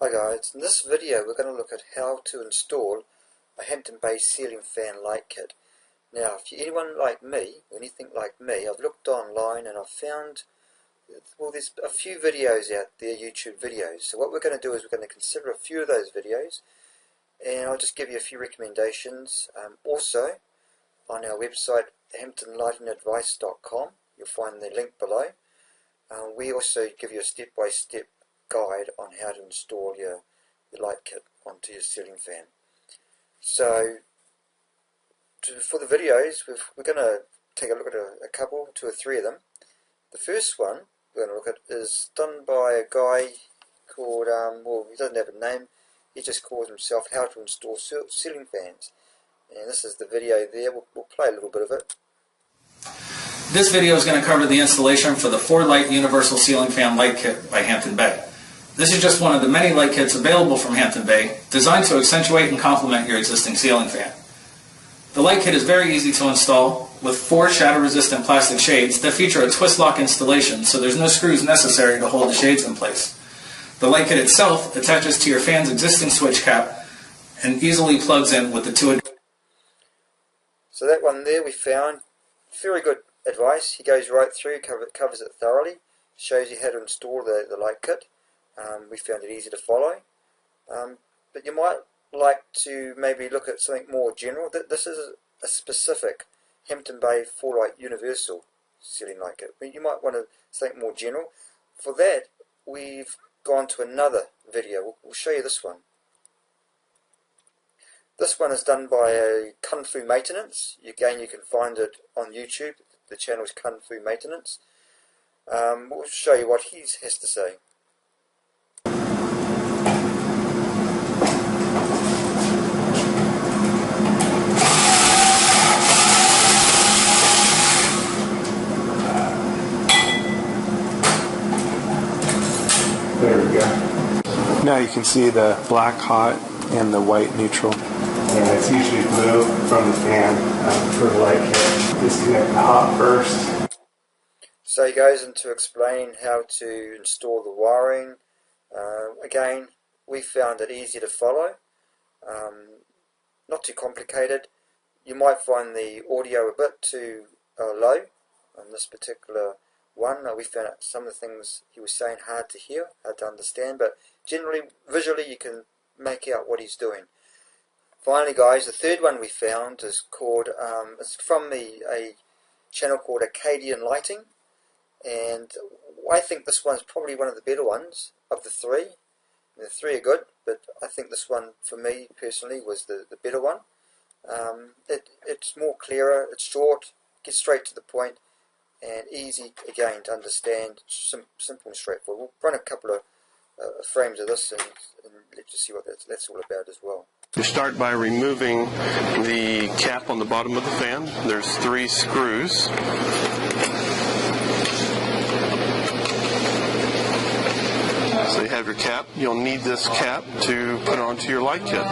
Hi guys, in this video we're going to look at how to install a Hampton based ceiling fan light kit. Now if you're anyone like me, or anything like me, I've looked online and I've found, well, there's a few videos out there, YouTube videos. So what we're going to do is we're going to consider a few of those videos and I'll just give you a few recommendations. Also on our website hamptonlightingadvice.com, you'll find the link below. We also give you a step-by-step guide on how to install your light kit onto your ceiling fan. So for the videos, we're going to take a look at a couple, two or three of them. The first one we're going to look at is done by a guy called, well, he doesn't have a name, he just calls himself How to Install Ceiling Fans. And this is the video there, we'll play a little bit of it. This video is going to cover the installation for the 4-light universal ceiling fan light kit by Hampton Bay. This is just one of the many light kits available from Hampton Bay, designed to accentuate and complement your existing ceiling fan. The light kit is very easy to install, with 4 shatter-resistant plastic shades that feature a twist lock installation, so there's no screws necessary to hold the shades in place. The light kit itself attaches to your fan's existing switch cap and easily plugs in with the 2. So that one there we found, very good advice. He goes right through, covers it thoroughly, shows you how to install the light kit. We found it easy to follow, but you might like to maybe look at something more general. This is a specific Hampton Bay 4-light universal ceiling light kit, but you might want to think more general. For that, we've gone to another video. We'll show you this one. This one is done by a Kung Fu Maintenance. Again, you can find it on YouTube. The channel is Kung Fu Maintenance. We'll show you what he has to say. There we go. Now you can see the black hot and the white neutral. Yeah, it's usually blue from the fan for the light kit. Disconnect the hot first. So he goes in to explain how to install the wiring. Again, we found it easy to follow, not too complicated. You might find the audio a bit too low on this particular one. We found out some of the things he was saying hard to hear, hard to understand, but generally, visually, you can make out what he's doing. Finally, guys, the third one we found is called, it's from a channel called Acadian Lighting, and I think this one's probably one of the better ones of the three. The three are good, but I think this one, for me personally, was the better one. It's more clearer, it's short, gets straight to the point, and easy again to understand, simple and straightforward. We'll run a couple of frames of this and let you see what that's all about as well. You start by removing the cap on the bottom of the fan. There's 3 screws. So you have your cap. You'll need this cap to put onto your light kit.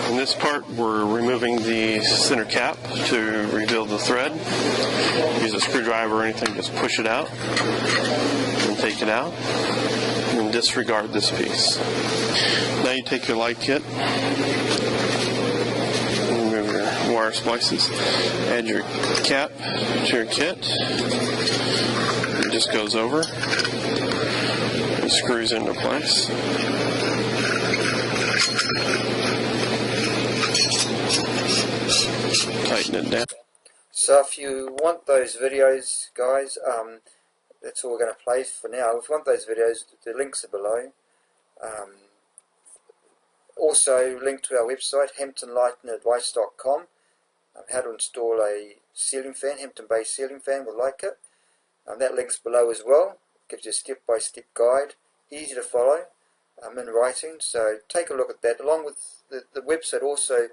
In this part, we're removing the center cap to reveal the thread. Use a screwdriver or anything, just push it out and take it out and disregard this piece. Now you take your light kit, remove your wire splices, add your cap to your kit. It just goes over. It screws into place. Tighten it down. So if you want those videos, guys, that's all we're going to play for now. If you want those videos, the links are below. Also, link to our website, hamptonlightingadvice.com. How to install a ceiling fan, Hampton Bay ceiling fan with light kit. That link's below as well. Gives you a step-by-step guide, easy to follow, in writing. So take a look at that. Along with the website also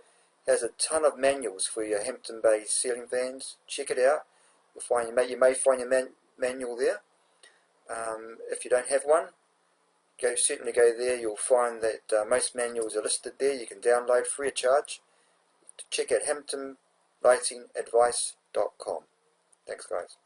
has a ton of manuals for your Hampton Bay ceiling fans. Check it out. You may find your manual there. If you don't have one, certainly go there. You'll find that most manuals are listed there. You can download free of charge. Check out hamptonlightingadvice.com. Thanks, guys.